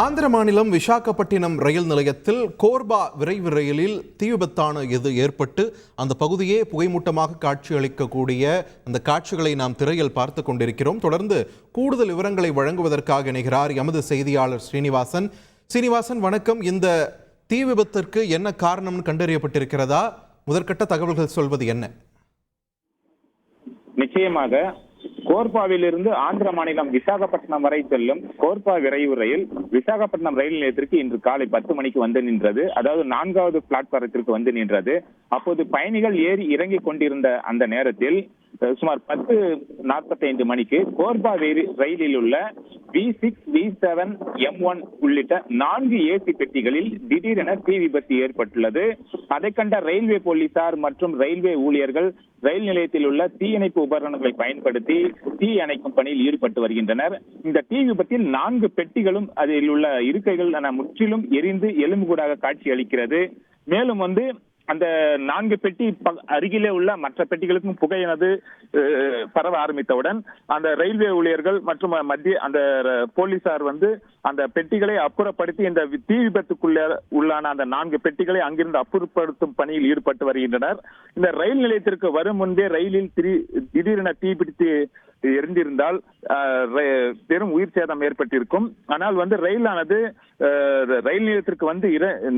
ஆந்திர மாநிலம் விசாகப்பட்டினம் ரயில் நிலையத்தில் கோர்பா விரைவு ரயிலில் தீ விபத்தான எது ஏற்பட்டு அந்த பகுதியே புகைமூட்டமாக காட்சியளிக்கக்கூடிய அந்த காட்சிகளை நாம் திரையில் பார்த்து கொண்டிருக்கிறோம். தொடர்ந்து கூடுதல் விவரங்களை வழங்குவதற்காக இணைகிறார் எமது செய்தியாளர் ஸ்ரீனிவாசன். ஸ்ரீனிவாசன், வணக்கம். இந்த தீ விபத்திற்கு என்ன காரணம்னு கண்டறியப்பட்டிருக்கிறதா? முதற்கட்ட தகவல்கள் சொல்வது என்ன? நிச்சயமாக கோர்பாவிலிருந்து ஆந்திர மாநிலம் விசாகப்பட்டினம் வரை செல்லும் கோர்பா விரைவு ரயில் விசாகப்பட்டினம் ரயில் நிலையத்திற்கு இன்று காலை 10 மணிக்கு வந்து நின்றது. அதாவது 4வது பிளாட்பாரத்திற்கு வந்து நின்றது. அப்போது பயணிகள் ஏறி இறங்கி கொண்டிருந்த அந்த நேரத்தில் சுமார் 10:45 மணிக்கு கோர்பா ரயிலில் உள்ள V6, V7, M1 உள்ளிட்ட 4 ஏசி பெட்டிகளில் திடீரென தீ விபத்து ஏற்பட்டுள்ளது. அதை கண்ட ரயில்வே போலீசார் மற்றும் ரயில்வே ஊழியர்கள் ரயில் நிலையத்தில் உள்ள தீயணைப்பு உபகரணங்களை பயன்படுத்தி தீ அணைக்கும் பணியில் ஈடுபட்டு வருகின்றனர். இந்த தீ விபத்தில் 4 பெட்டிகளும் அதில் உள்ள இருக்கைகள் முற்றிலும் எரிந்து எலும்புக்கூடாக காட்சி அளிக்கிறது. மேலும் அந்த 4 பெட்டி அருகிலே உள்ள மற்ற பெட்டிகளுக்கும் புகையானது பரவ ஆரம்பித்தவுடன் அந்த ரயில்வே ஊழியர்கள் மற்றும் அந்த போலீசார் அந்த பெட்டிகளை அப்புறப்படுத்தி இந்த தீ விபத்துக்குள்ள உள்ளான அந்த 4 பெட்டிகளை அங்கிருந்து அப்புறப்படுத்தும் பணியில் ஈடுபட்டு வருகின்றனர். இந்த ரயில் நிலையத்திற்கு வரும் முன்பே ரயிலில் திடீரென தீப்பிடித்து எரிந்திருந்தால் பெரும் உயிர் சேதம் ஏற்பட்டிருக்கும். ஆனால் ரயிலானது ரயில் நிலையத்திற்கு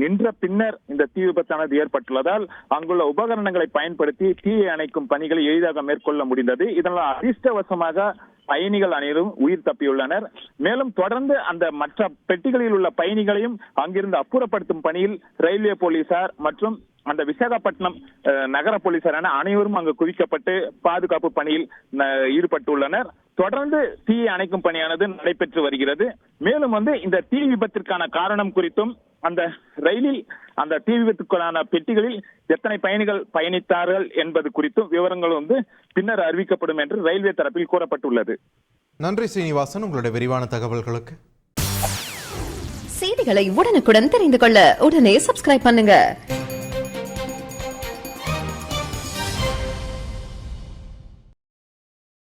நின்ற பின்னர் இந்த தீ விபத்தானது ஏற்பட்டுள்ளதால் அங்குள்ள உபகரணங்களை பயன்படுத்தி தீயை அணைக்கும் பணிகளை எளிதாக மேற்கொள்ள முடிந்தது. இதனால் அதிர்ஷ்டவசமாக பயணிகள் அனைவரும் உயிர் தப்பியுள்ளனர். மேலும் தொடர்ந்து அந்த மற்ற பெட்டிகளில் உள்ள பயணிகளையும் அங்கிருந்து அப்புறப்படுத்தும் பணியில் ரயில்வே போலீசார் மற்றும் அந்த விசாகப்பட்டினம் நகர போலீசார் என அனைவரும் அங்கு குவிக்கப்பட்டு பாதுகாப்பு பணியில் ஈடுபட்டுள்ளனர். தொடர்ந்து தீயை அணைக்கும் பணியானது நடைபெற்று வருகிறது. மேலும் இந்த தீ விபத்திற்கான காரணம் குறித்தும் அந்த ரயிலில் அந்த தீ விபத்துக்கான பெட்டிகளில் எத்தனை பயணிகள் பயணித்தார்கள் என்பது குறித்தும் விவரங்கள் பின்னர் அறிவிக்கப்படும் என்று ரயில்வே தரப்பில் கூறப்பட்டுள்ளது. நன்றி ஸ்ரீனிவாசன், உங்களுடைய விரிவான தகவல்களுக்கு. செய்திகளை உடனுக்குடன் தெரிந்து கொள்ள உடனே சப்ஸ்கிரைப் பண்ணுங்க.